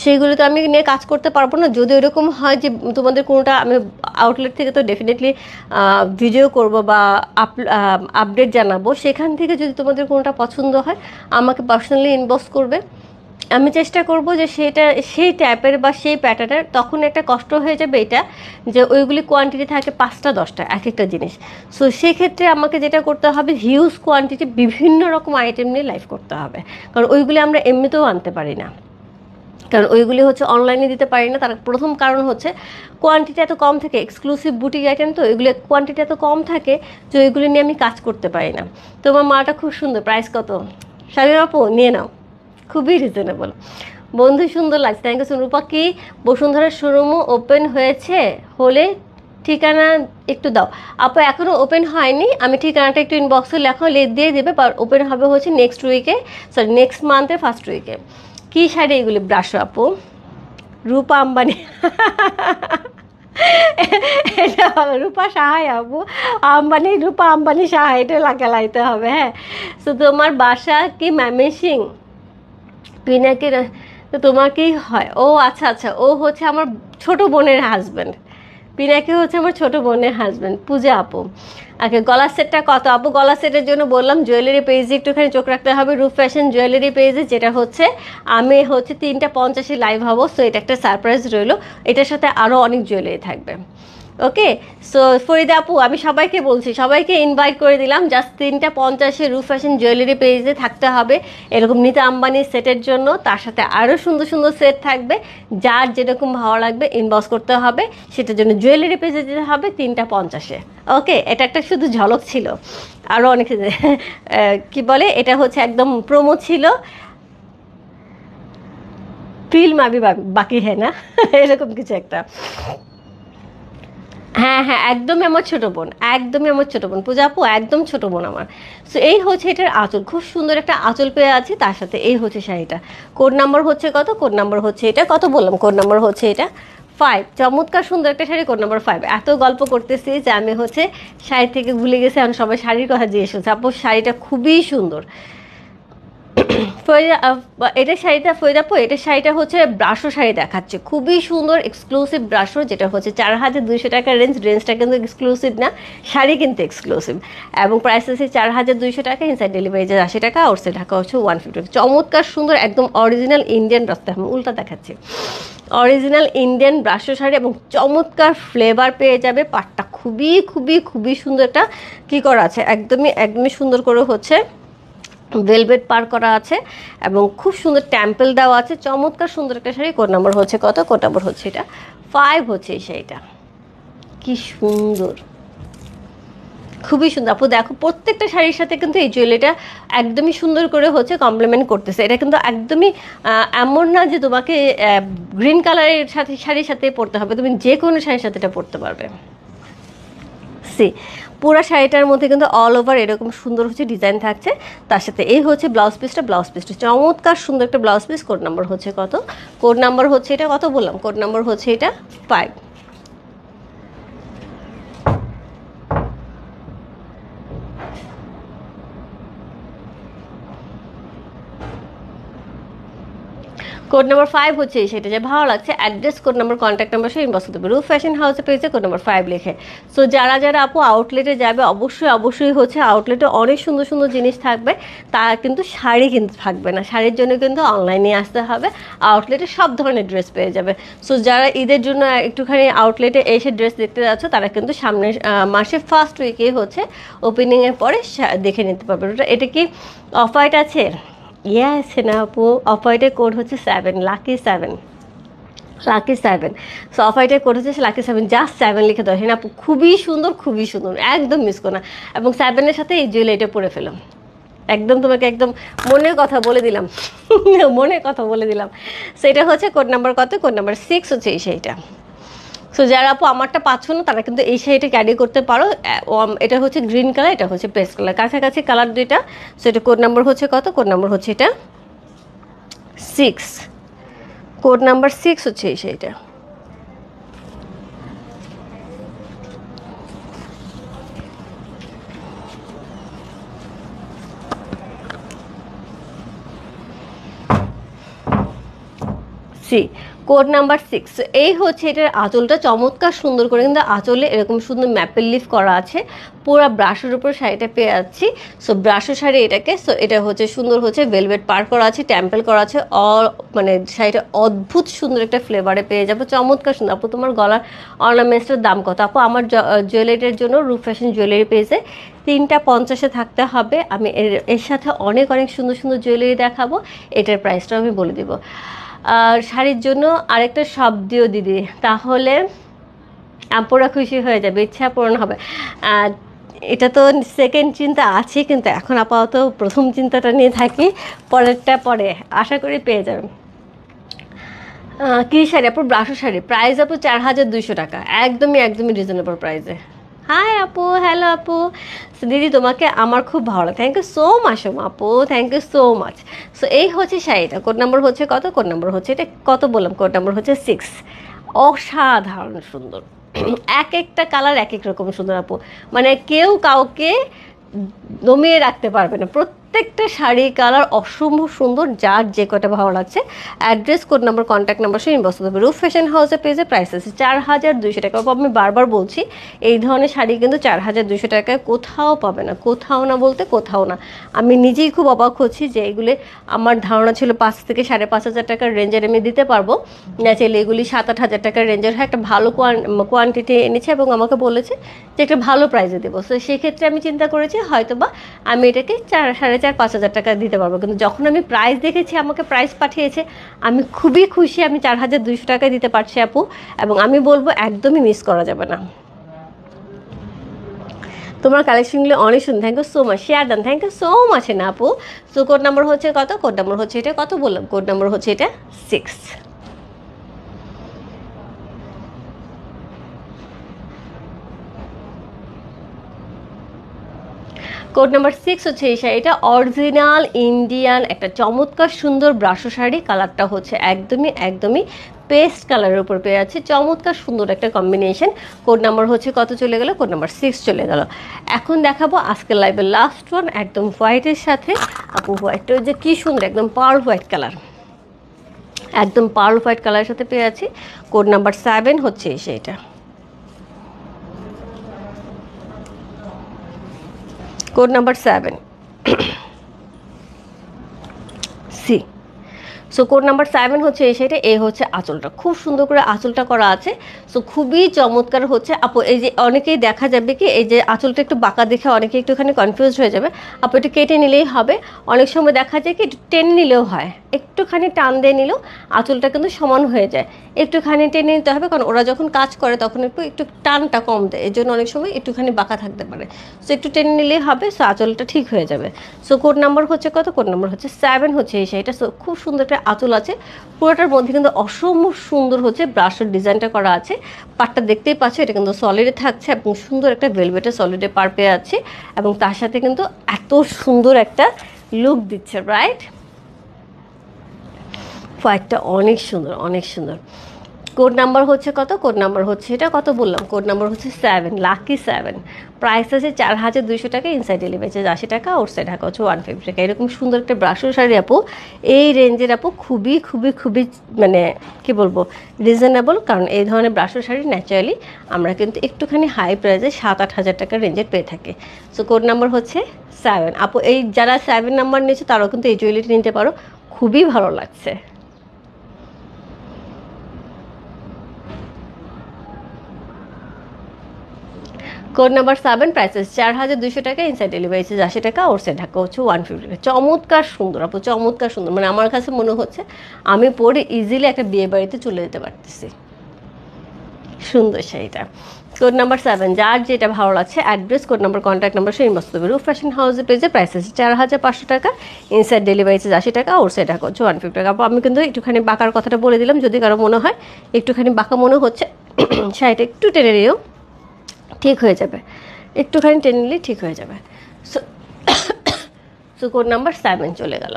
সেইগুলো তো আমি নিয়ে কাজ করতে পারবো না। যদি এরকম হয় যে তোমাদের কোনোটা, আমি আউটলেট থেকে তো ডেফিনেটলি ভিডিও করব বা আপডেট জানাবো, সেখান থেকে যদি তোমাদের কোনোটা পছন্দ হয় আমাকে পার্সোনালি ইনবক্স করবে। আমি চেষ্টা করব যে সেটা সেই টাইপের বা সেই প্যাটার্নের, তখন একটা কষ্ট হয়ে যাবে এটা যে ওইগুলি কোয়ান্টিটি থাকে 5টা 10টা এক একটা জিনিস। সো সেক্ষেত্রে আমাকে যেটা করতে হবে, হিউজ কোয়ান্টিটি বিভিন্ন রকম আইটেম নিয়ে লাইভ করতে হবে, কারণ ওইগুলি আমরা এমনিতেও আনতে পারি না, কারণ ওইগুলি হচ্ছে অনলাইনে দিতে পারি না। তার প্রথম কারণ হচ্ছে কোয়ান্টিটি এত কম থাকে, এক্সক্লুসিভ বুটিক আইটেম তো এগুলো কোয়ান্টিটি এত কম থাকে যে ওইগুলি নিয়ে আমি কাজ করতে পারি না। তোমার মাটা খুব সুন্দর, প্রাইস কত? শাড়ি আপু নিয়ে নাও, খুবই রিজনেবল। বন্ধু সুন্দর লাগছে, থ্যাংক ইউ। রূপা কি বসুন্ধরার শোরুমও ওপেন হয়েছে? হলে ঠিকানা একটু দাও আপু, এখনও ওপেন হয়নি, আমি ঠিকানাটা একটু ইনবক্সে লেখো দিয়ে দেবে, বা ওপেন হবে হচ্ছে নেক্সট উইকে, সরি নেক্সট মান্থের ফার্স্ট উইকে। কী শাড়ি এগুলি ব্রাশো আপু? রূপা আম্বানি এটা হবে রূপা সাহাই আপু, আম্বানি রূপা আম্বানি সাহাই, এটা লাগাইতে হবে। হ্যাঁ, তো তোমার বাসা কি ময়মনসিং? পিনাকি তো তোমার কি হয়? ও আচ্ছা আচ্ছা, ও হচ্ছে আমার ছোট বোনের হাজব্যান্ড। পিনাকি হচ্ছে আমার ছোট বোনের হাজব্যান্ড, পূজা আপু। আগে গলার সেটটা কত আপু? গলার সেটের জন্য বললাম জুয়েলারি পেজে একটুখানি চোখ রাখতে হবে, রূপ ফ্যাশন জুয়েলারি পেজে, যেটা হচ্ছে আমি হচ্ছে 3:50 লাইভ হব, সো এটা একটা সারপ্রাইজ রইলো, এটার সাথে আরও অনেক জুয়েলারি থাকবে। ওকে, সো ফরিদা আপু আমি সবাইকে বলছি, সবাইকে ইনভাইট করে দিলাম, জাস্ট 3:50 রূপ ফ্যাশন জুয়েলারি পেজে থাকতে হবে এরকম নিতা আম্বানির সেটের জন্য, তার সাথে আরও সুন্দর সুন্দর সেট থাকবে, যার যেরকম ভালো লাগবে ইনবক্স করতে হবে, সেটার জন্য জুয়েলারি পেজে যেতে হবে 3:50। ওকে, এটা একটা শুধু ঝলক ছিল, আরও অনেক কি বলে, এটা হচ্ছে একদম প্রোমো ছিল, ফিল্ম আবি বাকি হ্যাঁ না এরকম কিছু একটা। হ্যাঁ হ্যাঁ, একদমই আমার ছোট বোন, একদমই আমার ছোট বোন পূজা আপু, একদম ছোট বোন আমার। সো এই হচ্ছে এটার আঁচল, খুব সুন্দর একটা আঁচল পেয়ে আছে, তার সাথে এই হচ্ছে শাড়িটা। কোড নাম্বার হচ্ছে কত? কোড নাম্বার হচ্ছে এটা, কত বললাম? কোড নাম্বার হচ্ছে এটা 5। চমৎকার সুন্দর একটা শাড়ি, কোড নাম্বার 5। এত গল্প করতেছি যে আমি হচ্ছে শাড়ি থেকে ভুলে গেছি, এখন সবাই শাড়ির কথা জিজ্ঞেস করছে। আপু শাড়িটা খুবই সুন্দর। ফরিদা এটা শাড়িটা, ফরিদা আপু এটা শাড়িটা হচ্ছে ব্রাশো শাড়ি দেখাচ্ছে, খুবই সুন্দর এক্সক্লুসিভ ব্রাশো, যেটা হচ্ছে 4200 টাকার রেঞ্জটা কিন্তু এক্সক্লুসিভ না, শাড়ি কিন্তু এক্সক্লুসিভ, এবং প্রাইস আছে 4200 টাকা, ইনসাইড ডেলিভারি চার্জ 80 টাকা, আউটসাইড ঢাকা হচ্ছে 150। চমৎকার সুন্দর একদম অরিজিনাল ইন্ডিয়ান, রাস্তা আমি উল্টা দেখাচ্ছি, অরিজিনাল ইন্ডিয়ান ব্রাশো শাড়ি, এবং চমৎকার ফ্লেভার পেয়ে যাবে। পাটটা খুবই খুবই খুবই সুন্দর, একটা কী করা আছে, একদমই একদমই সুন্দর করে হচ্ছে ভেলভেট পার করা আছে, এবং খুব সুন্দর টেম্পল দেওয়া আছে, চমৎকার সুন্দর একটা শাড়ি। কোড নাম্বার হচ্ছে কত? কোড নাম্বার হচ্ছে এটা 5 হচ্ছে এই শাড়িটা। কি সুন্দর, খুবই সুন্দর আপু, দেখো প্রত্যেকটা শাড়ির সাথে কিন্তু এই জুয়েলারিটা একদমই সুন্দর করে হচ্ছে কমপ্লিমেন্ট করতেছে। এটা কিন্তু একদমই এমন না যে তোমাকে গ্রিন কালারের সাথে শাড়ির সাথে পরতে হবে, তুমি যে কোনো শাড়ির সাথে এটা পরতে পারবে। সি পুরো শাড়িটার মধ্যে কিন্তু অল ওভার এরকম সুন্দর হচ্ছে ডিজাইন থাকছে, তার সাথে এই হচ্ছে ব্লাউজ পিসটা, ব্লাউজ পিসটা চমৎকার সুন্দর একটা ব্লাউজ পিস। কোড নাম্বার হচ্ছে কত? কোড নাম্বার হচ্ছে এটা, কত বললাম? কোড নাম্বার হচ্ছে এটা 5। কোড নাম্বার 5 হচ্ছে সেটা, যে ভালো লাগছে address, code number, contact number সে ইনবক্স করতে হবে রূপ ফ্যাশন হাউসে পেয়েছে কোড নাম্বার 5 লিখে। সো যারা যারা আপু আউটলেটে যাবে, অবশ্যই অবশ্যই হচ্ছে আউটলেটে অনেক সুন্দর সুন্দর জিনিস থাকবে, তা কিন্তু শাড়ি কিন্তু থাকবে না, শাড়ির জন্য কিন্তু অনলাইনে আসতে হবে, আউটলেটে সব ধরনের ড্রেস পেয়ে যাবে। সো যারা ঈদের জন্য একটুখানি আউটলেটে এসে ড্রেস দেখতে যাচ্ছে, তারা কিন্তু সামনের মাসের ফার্স্ট উইকে হচ্ছে ওপেনিংয়ের পরে দেখে নিতে পারবে। এটা কি অফ হোয়াইট আছে? ইয়েস না আপু, অফ হোয়াইটের কোড হচ্ছে 7, লাকি 7, লাকি 7। সো অফ হোয়াইটের কোড হচ্ছে লাকি 7, জাস্ট 7 লিখে দাও। হ্যাঁ আপু, খুবই সুন্দর, খুবই সুন্দর, একদম মিস করো না, এবং 7-এর সাথে এই জুয়েলারিটা পরে ফেলো, একদম তোমাকে একদম মনের কথা বলে দিলাম মনের কথা বলে দিলাম। সেটা হচ্ছে কোড নাম্বার কত? কোড নাম্বার 6 হচ্ছে এই সেইটা। সো যারা আপু আমারটা পাচ্ছ না, তারা কিন্তু এই শাড়িটা ক্যারি করতে পারো। এটা হচ্ছে গ্রিন কালার, এটা হচ্ছে পেস্ট কালার, কাছাকাছি কালার দুইটা। সো এটা কোড নাম্বার হচ্ছে কত? কোড নাম্বার হচ্ছে এটা 6, কোড নাম্বার 6 হচ্ছে এই শাড়িটা। C code number 6। এই হচ্ছে এটার আঁচলটা, চমৎকার সুন্দর করে কিন্তু আঁচলে এরকম সুন্দর ম্যাপেল লিফ করা আছে, পুরো ব্রাশের উপর শাড়িটা পেয়ে যাচ্ছি। সো ব্রাশের শাড়ি এটাকে, সো এটা হচ্ছে সুন্দর হচ্ছে ভেলভেট পার করা আছে, টেম্পেল করা আছে, মানে শাড়িটা অদ্ভুত সুন্দর একটা ফ্লেভারে পেয়ে যাবো, চমৎকার সুন্দর। আপু তোমার গলার অর্নামেন্টসটার দাম কত? আপু আমার জুয়েলারির জন্য রূপ ফ্যাশন জুয়েলারি পেজে 3:50 থাকতে হবে। আমি এর সাথে অনেক অনেক সুন্দর সুন্দর জুয়েলারি দেখাবো, এটার প্রাইসটাও আমি বলে দিব। আর শাড়ির জন্য আরেকটা শব্দও দিদি, তাহলে আপুরা খুশি হয়ে যাবে, ইচ্ছা পূরণ হবে। এটা তো সেকেন্ড চিন্তা আছে, কিন্তু এখন আপাতত প্রথম চিন্তাটা নিয়ে থাকি, পরেরটা পরে আশা করি পেয়ে যাবেন। কী শাড়ি আপু? ব্রাশো শাড়ি, প্রাইস আপু 4200 টাকা, একদমই একদমই রিজনেবল প্রাইসে। হাই আপু, হ্যালো আপু। সো দিদি তোমাকে আমার খুব ভালো লাগে, থ্যাংক ইউ সো মাচ আপু, thank you so much. So এই হচ্ছে শাড়িটা, কোড নাম্বার হচ্ছে কত? কোড নাম্বার হচ্ছে এটা কত বললাম? কোড নাম্বার হচ্ছে 6। অসাধারণ সুন্দর, এক একটা কালার এক এক রকম সুন্দর আপু, মানে কেউ কাউকে দমিয়ে রাখতে পারবে না। প্রত্যেকটা শাড়ি কালার অসম্ভব সুন্দর, যার যে কটা ভালো লাগছে। Address, code number, contact number সে ইনবক্স করতে হবে। রূপ ফ্যাশন হাউসের পেজে প্রাইস আছে 4200 টাকা। আমি বারবার বলছি এই ধরনের শাড়ি কিন্তু 4200 টাকায় কোথাও পাবে না, কোথাও না বলতে কোথাও না। আমি নিজেই খুব অবাক হচ্ছি যে এগুলি আমার ধারণা ছিল 5 থেকে 5,500 টাকার রেঞ্জের আমি দিতে পারবো না, চাইলে এগুলি 7-8 হাজার টাকার রেঞ্জের হয়। একটা ভালো কোয়ান্টিটি এনেছে এবং আমাকে বলেছে যে একটা ভালো প্রাইসে দেবো। সো সেক্ষেত্রে আমি চিন্তা করেছি হয়তো বা আমি এটাকে 4,500-5,000 টাকা দিতে পারবো। কিন্তু যখন আমি প্রাইস দেখেছি, আমাকে প্রাইস পাঠিয়েছে, আমি খুবই খুশি। আমি 4200 টাকায় দিতে পারছি আপু, এবং আমি বলবো একদমই মিস করা যাবে না। তোমার কালেকশনগুলো অনেক সুন্দর, thank you so much. Share done, thank you so much না আপু। সো কোড নাম্বার হচ্ছে কত? কোড নাম্বার হচ্ছে এটা কত বললাম? কোড নাম্বার হচ্ছে এটা 6। কোড নাম্বার 6 হচ্ছে এই শাড়িটা, অরিজিনাল ইন্ডিয়ান একটা চমৎকার সুন্দর ব্রাশো শাড়ি। কালারটা হচ্ছে একদমই একদমই পেস্ট কালারের উপর পেয়ে যাচ্ছে, চমৎকার সুন্দর একটা কম্বিনেশন। কোড নাম্বার হচ্ছে কত চলে গেল? কোড নাম্বার 6 চলে গেল। এখন দেখাবো আজকের লাইভের লাস্ট ওয়ান, একদম হোয়াইটের সাথে। আপু হোয়াইটটা যে কী সুন্দর, একদম পার্ল হোয়াইট কালার, একদম পার্ল হোয়াইট কালারের সাথে পেয়ে যাচ্ছি। কোড নাম্বার 7 হচ্ছে এই শাড়িটা, code number 7 C. So code number 7 হচ্ছে এই শাড়িটা। এই হচ্ছে আঁচলটা, খুব সুন্দর করে আঁচলটা করা আছে। সো খুবই চমৎকার হচ্ছে আপু। এই যে অনেকেই দেখা যাবে কি এই যে আঁচলটা একটু বাঁকা দেখে অনেকে একটুখানি কনফিউজ হয়ে যাবে। আপু একটু কেটে নিলেই হবে। অনেক সময় দেখা যায় কি একটু টেনে নিলেও হয়, একটুখানি টান দিয়ে নিলেও আঁচলটা কিন্তু সমান হয়ে যায়। একটুখানি টেনে নিতে হবে, কারণ ওরা যখন কাজ করে তখন একটু টানটা কম দেয়, এই জন্য অনেক সময় একটুখানি বাঁকা থাকতে পারে। সো একটু টেনে নিলেই হবে, সো আঁচলটা ঠিক হয়ে যাবে। সো কোড নাম্বার হচ্ছে কত? কোড নাম্বার হচ্ছে 7 হচ্ছে এই শাড়িটা। সো খুব সুন্দর একটা আঁচল আছে, পুরোটার মধ্যে কিন্তু অসম্ভব সুন্দর হচ্ছে ব্রাশের ডিজাইনটা করা আছে। পাটটা দেখতেই পাচ্ছ, এটা কিন্তু সলিডে থাকছে এবং সুন্দর একটা ভেলভেটের সলিডে পার পেয়ে আছে, এবং তার সাথে কিন্তু এত সুন্দর একটা লুক দিচ্ছে, রাইট? হোয়াইটটা অনেক সুন্দর, অনেক সুন্দর। কোড নাম্বার হচ্ছে কত? কোড নাম্বার হচ্ছে এটা কত বললাম? কোড নাম্বার হচ্ছে 7, লাকি 7। প্রাইস আছে 4200 টাকা, ইনসাইড ডেলিভারি চার্জ 80 টাকা, আউটসাইড ঢাকা হচ্ছে 150 টাকা। এরকম সুন্দর একটা ব্রাশোর শাড়ি আপু, এই রেঞ্জের আপু খুবই খুবই খুবই মানে কি বলবো, রিজনেবল। কারণ এই ধরনের ব্রাশোর শাড়ি ন্যাচারালি আমরা কিন্তু একটুখানি হাই প্রাইসে 7-8 হাজার টাকার রেঞ্জের পেয়ে থাকি। সো কোড নাম্বার হচ্ছে 7 আপু। এই যারা 7 নাম্বার নিয়েছে তারাও কিন্তু এই জুয়েলারিটি নিতে পারো, খুবই ভালো লাগছে। কোড নাম্বার 7, প্রাইসেস 4200 টাকা, ইনসাইড ডেলিভারি চার্জ 80 টাকা, আউটসাইড ঢাকা হচ্ছে 150 টাকা। চমৎকার সুন্দর আপু, চমৎকার সুন্দর, মানে আমার কাছে মনে হচ্ছে আমি পরে ইজিলি একটা বিয়ে বাড়িতে চলে যেতে পারতেছি। সুন্দর শাড়িটা। কোড নাম্বার 7, যার যেটা ভালো লাগছে। Address, code number, contact number সে ইনবক্স করবে। রূপ ফ্যাশন হাউসের পেজে প্রাইস আছে 4500 টাকা, ইনসাইড ডেলিভারি চার্জ 80 টাকা, আউটসাইড ঢাকা হচ্ছে 150 টাকা। আপু আমি কিন্তু একটুখানি বাঁকার কথাটা বলে দিলাম, যদি কারো মনে হয় একটুখানি বাঁকা মনে হচ্ছে, শাড়িটা একটু টেনে নিও, ঠিক হয়ে যাবে। একটুখানি টেনে নিলে ঠিক হয়ে যাবে। সো কোড নাম্বার 7 চলে গেল।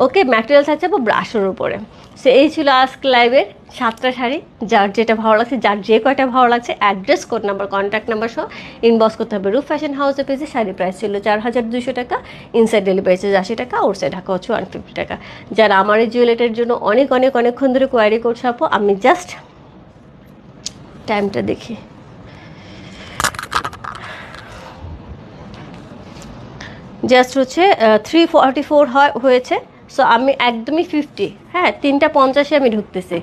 ওকে, ম্যাটেরিয়াল থাকছে আপু ব্রাশের উপরে। সো এই ছিল আজকে লাইভের 7টা শাড়ি, যার যেটা ভালো লাগছে, যার যে কয়টা ভালো লাগছে। Address, code number, contact number সহ ইনবক্স করতে হবে। রূপ ফ্যাশন হাউসের পেজে শাড়ি প্রাইস ছিল 4200 টাকা, ইনসাইড ডেলিভারি চার্জ 80 টাকা, আউটসাইড ঢাকা হচ্ছে 150 টাকা। যারা আমার এই জুয়েলারির জন্য অনেক অনেক অনেকক্ষণ ধরে কোয়ারি করছে আপু, আমি জাস্ট টাইমটা দেখি, জাস্ট হচ্ছে 3:44 হয়েছে। সো আমি একদমই 50, হ্যাঁ 3:50 আমি ঢুকতেছি,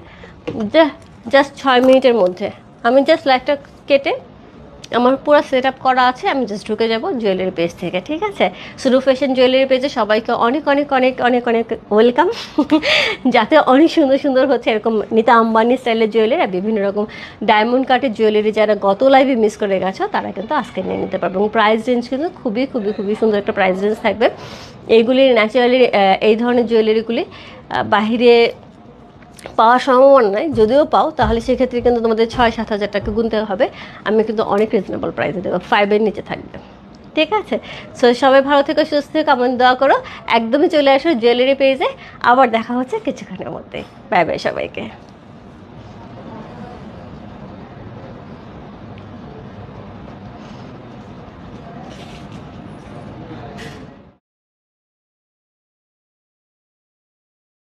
জাস্ট 6 মিনিটের মধ্যে। আমি জাস্ট লাইটটা কেটে আমার পুরো সেট আপ করা আছে, আমি জাস্ট ঢুকে যাব জুয়েলারি পেজ থেকে, ঠিক আছে? সো রূপ ফ্যাশন জুয়েলারি পেজে সবাইকে অনেক অনেক অনেক অনেক অনেক ওয়েলকাম। যাতে অনেক সুন্দর সুন্দর হচ্ছে এরকম নিতা আম্বানি স্টাইলের জুয়েলারি আর বিভিন্ন রকম ডায়মন্ড কাটের জুয়েলারি যারা গত লাইভে মিস করে গেছো তারা কিন্তু আজকে নিয়ে নিতে পারবে। এবং প্রাইস রেঞ্জ কিন্তু খুবই খুবই খুবই সুন্দর একটা প্রাইস রেঞ্জ থাকবে। এইগুলি ন্যাচারালি এই ধরনের জুয়েলারিগুলি বাহিরে পাওয়ার সম্ভাবনা নয়, যদিও পাও তাহলে সেক্ষেত্রে কিন্তু তোমাদের 6-7 হাজার টাকা গুনতে হবে। আমি কিন্তু অনেক রিজনেবল প্রাইসে দেবো, 5-এর নিচে থাকবে। ঠিক আছে, সো সবাই ভালো থেকো, সুস্থ থেকো, আমার দোয়া করো। একদমই চলে আসো জুয়েলারি পেজে। আবার দেখা হচ্ছে কিছুক্ষণের মধ্যে। বাই বাই সবাইকে।